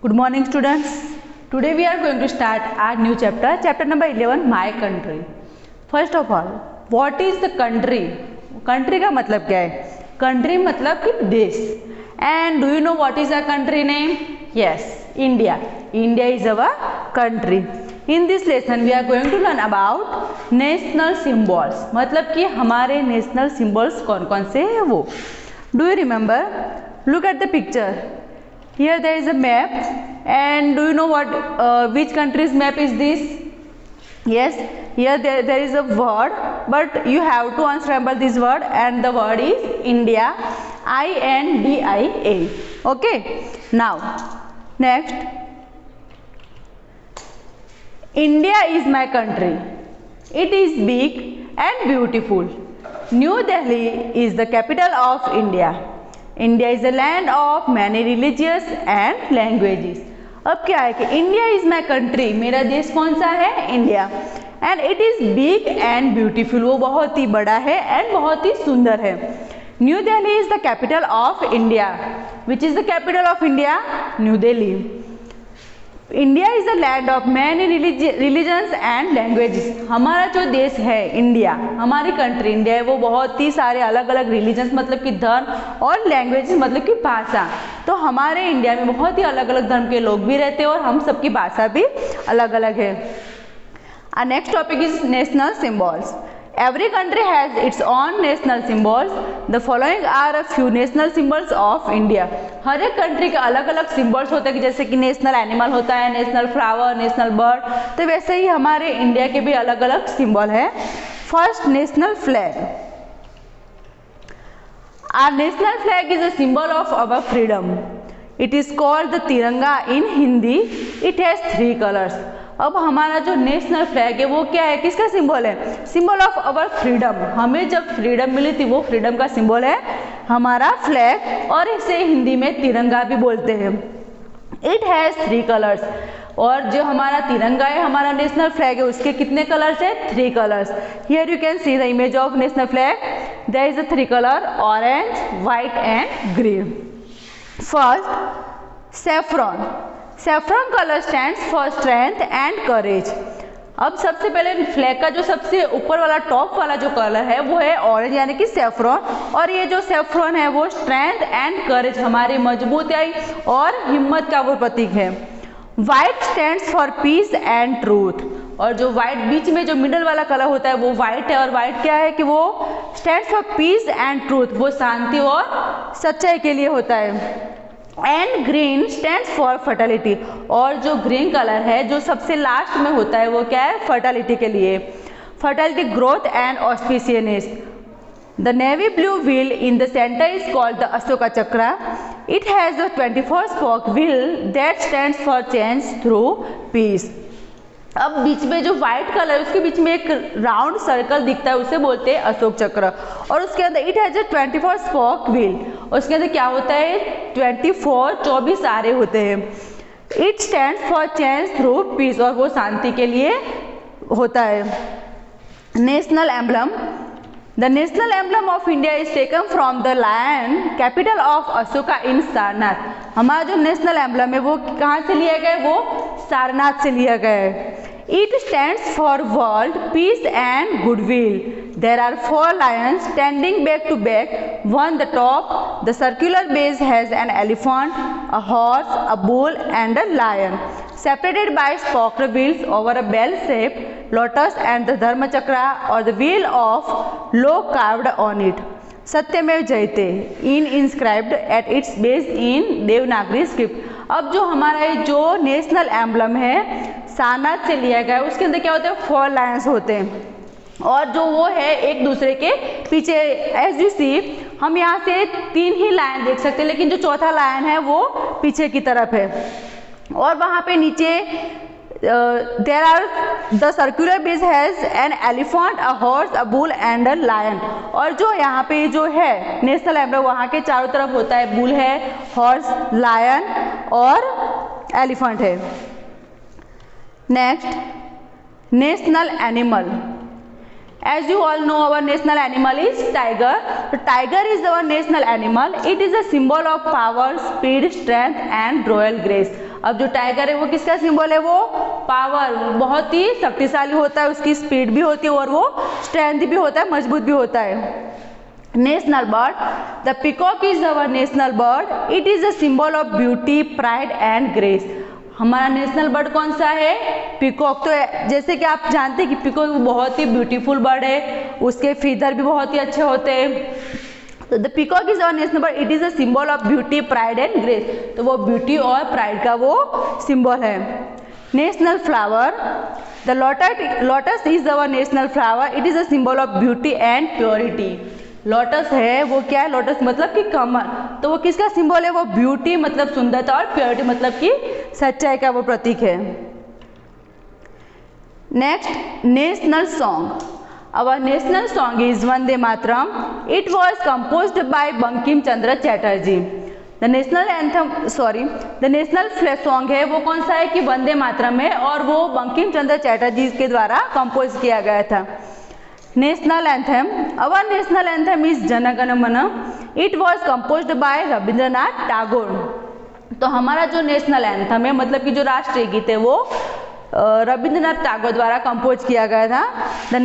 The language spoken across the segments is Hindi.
Good morning, students. Today we are going to start our new chapter, chapter number 11, My Country. First of all, what is the country? Country का मतलब क्या है? Country मतलब कि देश. And do you know what is our country name? Yes, India. India is our country. In this lesson we are going to learn about national symbols. मतलब कि हमारे national symbols कौन कौन से हैं वो. Do you remember? Look at the picture. Here there is a map, and do you know what which country's map is this? Yes, here there is a word, but you have to unscramble this word, and the word is India, INDIA. Okay, now next, India is my country. It is big and beautiful. New Delhi is the capital of India. India is a land of many religious and languages. अब क्या है कि इंडिया इज़ माई कंट्री, मेरा देश कौन सा है? India. And it is big and beautiful, वो बहुत ही बड़ा है एंड बहुत ही सुंदर है. New Delhi is the capital of India. Which is the capital of India? New Delhi. India is a land of many religions and languages. हमारा जो देश है इंडिया, हमारी कंट्री इंडिया है, वो बहुत ही सारे अलग अलग रिलीजन्स मतलब कि धर्म और लैंग्वेजेस मतलब कि भाषा. तो हमारे इंडिया में बहुत ही अलग अलग धर्म के लोग भी रहते हैं और हम सबकी भाषा भी अलग अलग है. Our next topic is national symbols. Every country has its own national symbols. The following are a few national symbols of India. हर एक कंट्री के अलग अलग सिम्बल्स होते हैं, जैसे कि नेशनल एनिमल होता है, नेशनल फ्लावर, नेशनल बर्ड. तो वैसे ही हमारे इंडिया के भी अलग अलग सिम्बल है. First, national flag. Our national flag is a symbol of our freedom. It is called the तिरंगा in Hindi. It has 3 colors. अब हमारा जो नेशनल फ्लैग है वो क्या है, किसका सिंबल है? Symbol of our freedom. हमें जब फ्रीडम मिली थी वो फ्रीडम का सिंबल है हमारा फ्लैग, और इसे हिंदी में तिरंगा भी बोलते हैं. It has 3 colours. और जो हमारा तिरंगा है, हमारा नेशनल फ्लैग है, उसके कितने कलर्स है? 3 colours. Here you can see the image of national flag. There is a 3 colour, orange, white and green. First, saffron. Saffron colour stands for strength and courage. अब सबसे पहले फ्लैग का जो सबसे ऊपर वाला टॉप वाला जो कलर है वो है ऑरेंज यानी कि सेफ्रॉन. और ये जो सेफ्रॉन है वो स्ट्रेंथ एंड करेज, हमारी मजबूती और हिम्मत का वो प्रतीक है. White stands for piece and truth. और जो वाइट बीच में जो मिडल वाला कलर होता है वो वाइट है, और वाइट क्या है कि वो stands for piece and truth, वो शांति और सच्चाई के लिए होता है. And green stands for fertility. और जो ग्रीन कलर है जो सबसे लास्ट में होता है वो क्या है? फर्टिलिटी के लिए. Fertility, growth and auspiciousness. The navy blue wheel in the centre is called the Ashoka chakra. It has the 24 spoke wheel that stands for change through peace. अब बीच में जो व्हाइट कलर है उसके बीच में एक राउंड सर्कल दिखता है, उसे बोलते हैं अशोक चक्र. और उसके अंदर it has a 24 spoke wheel. उसके अंदर क्या होता है? 24 आरे होते हैं. It stands for change through peace, और वो शांति के लिए होता है. National emblem. The national emblem of India is taken from the lion capital of Ashoka in Sarnath. हमारा जो नेशनल एम्बलम है वो कहाँ से लिया गया है? वो सारनाथ से लिया गया है. It stands for world, peace and goodwill. There are 4 lions standing back to back. One the top. The circular base has an elephant, a horse, a bull and a lion, separated by spoked wheels over a bell-shaped lotus and the dharma chakra or the wheel of law carved on it. Satyameva Jayate in inscribed at its base in Devanagari script. अब जो हमारा जो नेशनल एम्बलम है सारनाथ से लिया गया है, उसके अंदर क्या होता है? 4 लायंस होते हैं, और जो वो है एक दूसरे के पीछे. एज यू सी, हम यहाँ से 3 ही लायन देख सकते हैं, लेकिन जो चौथा लायन है वो पीछे की तरफ है. और वहाँ पे नीचे there are the circular base has an elephant, a horse, a bull and a lion. और जो यहाँ पे जो है नेशनल एम्बलम वहाँ के चारों तरफ होता है, बुल है, हॉर्स, लायन और एलिफेंट है. Next, national animal. As you all know, our national animal is tiger. The tiger is our national animal. It is a symbol of power, speed, strength and royal grace. अब जो टाइगर है वो किसका सिंबल है? वो पावर, बहुत ही शक्तिशाली होता है, उसकी स्पीड भी होती है और वो स्ट्रेंथ भी होता है, मजबूत भी होता है। National bird, the peacock is our national bird, it is a symbol of beauty, pride and grace. हमारा नेशनल बर्ड कौन सा है? पीकॉक। तो जैसे कि आप जानते हैं कि पीकॉक बहुत ही ब्यूटीफुल बर्ड है, उसके फीदर भी बहुत ही अच्छे होते हैं। तो the peacock is our national bird, it is a symbol of beauty, pride and grace. तो वो ब्यूटी और प्राइड का वो सिंबल है। National flower, the lotus is our national flower, it is a symbol of beauty and purity. Lotus है वो क्या है? लोटस मतलब कि कमल, तो वो किसका सिंबल है? वो ब्यूटी मतलब सुंदरता और प्योरिटी मतलब कि सच्चाई का वो प्रतीक है। Next, national song. Our national song is Vande Mataram, it was composed by Bankim Chandra Chatterjee. The national anthem the national song है वो कौन सा है? कि वंदे मातरम है, और वो बंकिम चंद्र चैटर्जी के द्वारा कंपोज किया गया था। National anthem, our national anthem is जन गण मन, it was composed bye Rabindranath Tagore. तो हमारा जो नेशनल एंथम है मतलब कि जो राष्ट्रीय गीत है वो रविंद्रनाथ टैगोर द्वारा कंपोज किया गया था। The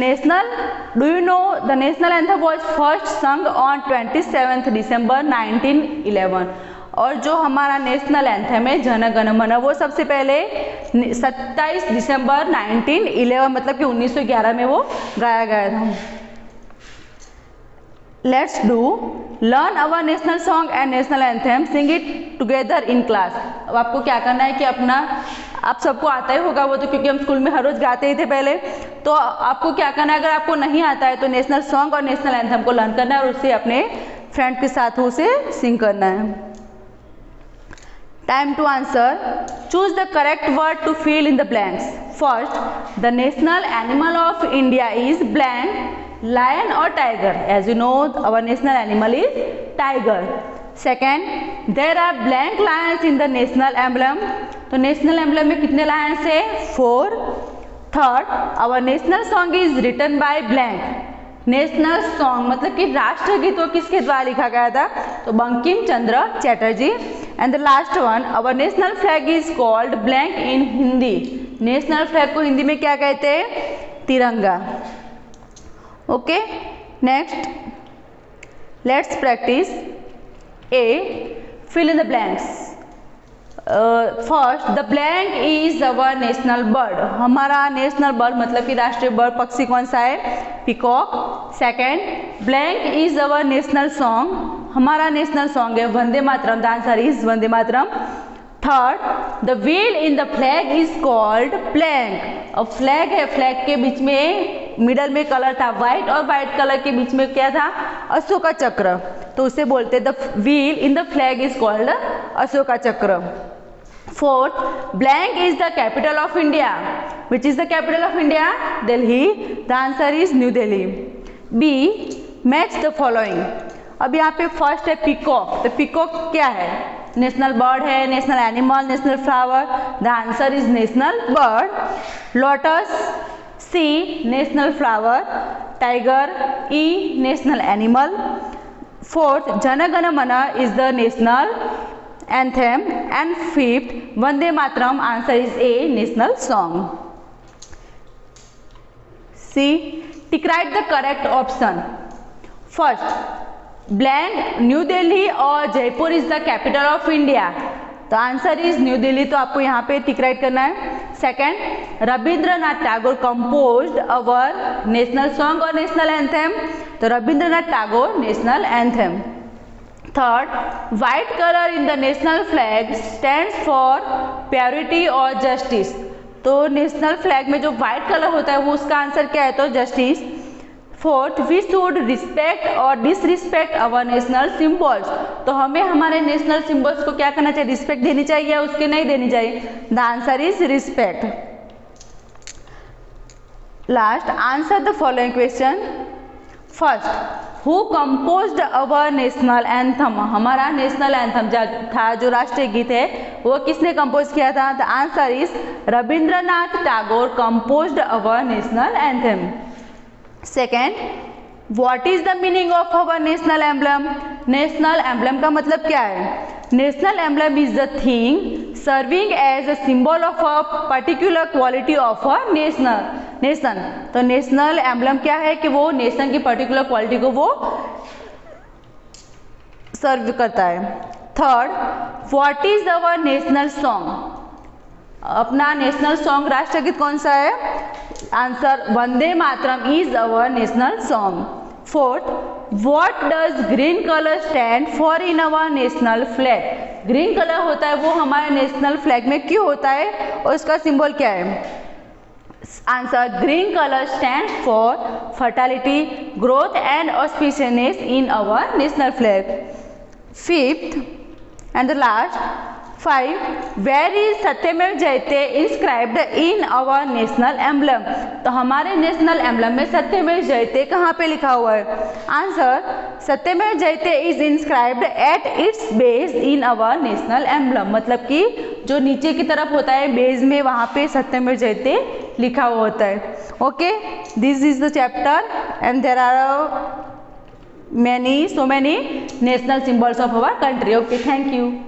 national anthem was first संग ऑन 27 दिसंबर 1911। और जो हमारा नेशनल एंथम है जन गण मन वो सबसे पहले 27 दिसंबर 1911 मतलब कि 1911 में वो गाया गया था। Let's do learn our national song and national anthem, sing it together in class. अब आपको क्या करना है कि आप सबको आता ही होगा वो तो, क्योंकि हम स्कूल में हर रोज गाते ही थे पहले। तो आपको क्या करना है, अगर आपको नहीं आता है तो नेशनल सॉन्ग और नेशनल एंथम को लर्न करना है और उससे अपने फ्रेंड के साथ उसे सिंग करना है। Time to answer. Choose the correct word to fill in the blanks. First, the national animal of India is blank, lion or tiger. As you know, our national animal is tiger. Second, there are blank lions in the national emblem. तो national emblem में कितने lions है? 4. Third, our national song is written by blank. National song मतलब कि राष्ट्रगीत वो किसके द्वारा लिखा गया था? तो Bankim Chandra Chatterjee. And the last one, our national flag is called blank in Hindi. National flag को हिंदी में क्या कहते हैं? Tiranga. Okay, next let's practise. A, fill in the blanks. First, the blank is our national bird. हमारा नेशनल बर्ड मतलब कि राष्ट्रीय बर्ड पक्षी कौन सा है? Peacock. Second, blank is our national song. हमारा नेशनल सॉन्ग है Vande Mataram, the answer is Vande Mataram. Third, the wheel in the flag is called blank. अब फ्लैग है, फ्लैग के बीच में मिडल में कलर था व्हाइट और व्हाइट कलर के बीच में क्या था? अशोका चक्र, तो उसे बोलते the wheel in the flag is called Ashoka चक्र। Fourth, blank is the capital of India. Which is the capital of India? Delhi. The answer is New Delhi. B, match the following. अब यहाँ पे फर्स्ट है पीकॉक। तो पीकॉक क्या है? नेशनल बर्ड है, national animal, national flower. The answer is national bird. Lotus, C national flower. Tiger, E national animal. Fourth, Jana Gana Mana is the national anthem, and fifth, Vande Mataram, answer is A, national song. C, tick write the correct option. First, blank New Delhi और Jaipur is the capital of India. तो आंसर इज न्यू दिल्ली, तो आपको यहाँ पे टिक राइट करना है। Second, Rabindranath Tagore composed our national song और नेशनल एंथम, तो Rabindranath Tagore national anthem. Third, white colour in the national flag stands for purity और जस्टिस, तो नेशनल फ्लैग में जो व्हाइट कलर होता है वो उसका आंसर क्या है? तो justice. Fourth, we should respect और डिसरिस्पेक्ट अवर नेशनल सिंबल्स, तो हमें हमारे नेशनल सिंबल्स को क्या करना चाहिए? रिस्पेक्ट देनी चाहिए या उसके नहीं देनी चाहिए? The answer is respect. Last, answer the following question. First, who composed our national anthem, हमारा नेशनल एंथम था जो राष्ट्रीय गीत है वो किसने कंपोज किया था? The answer is Rabindranath Tagore composed our national anthem. Second, what is the meaning of our national emblem? National emblem का मतलब क्या है? National emblem is the thing serving as a symbol of a particular quality of a nation. तो नेशनल एम्बलम क्या है कि वो नेशन की पर्टिकुलर क्वालिटी को वो सर्व करता है। Third, what is our national song? अपना नेशनल सॉन्ग राष्ट्रगीत कौन सा है? Answer, Vande Mataram is our national song. Fourth, what does green colour stand for in our national flag? Green colour होता है वो हमारे नेशनल फ्लैग में क्यों होता है और उसका सिंबल क्या है? Answer, green colour stand for fertility, growth and auspiciousness in our national flag. Fifth and the last, 5, where is Satyameva Jayate inscribed in our national emblem? तो हमारे नेशनल एम्बलम में सत्यमेव जयते कहाँ पे लिखा हुआ है? Answer, Satyameva Jayate is inscribed at its base in our national emblem. मतलब कि जो नीचे की तरफ होता है बेस में, वहाँ पे सत्यमेव जयते लिखा हुआ होता है। Okay, this is the chapter and there are so many national symbols of our country. Okay, thank you.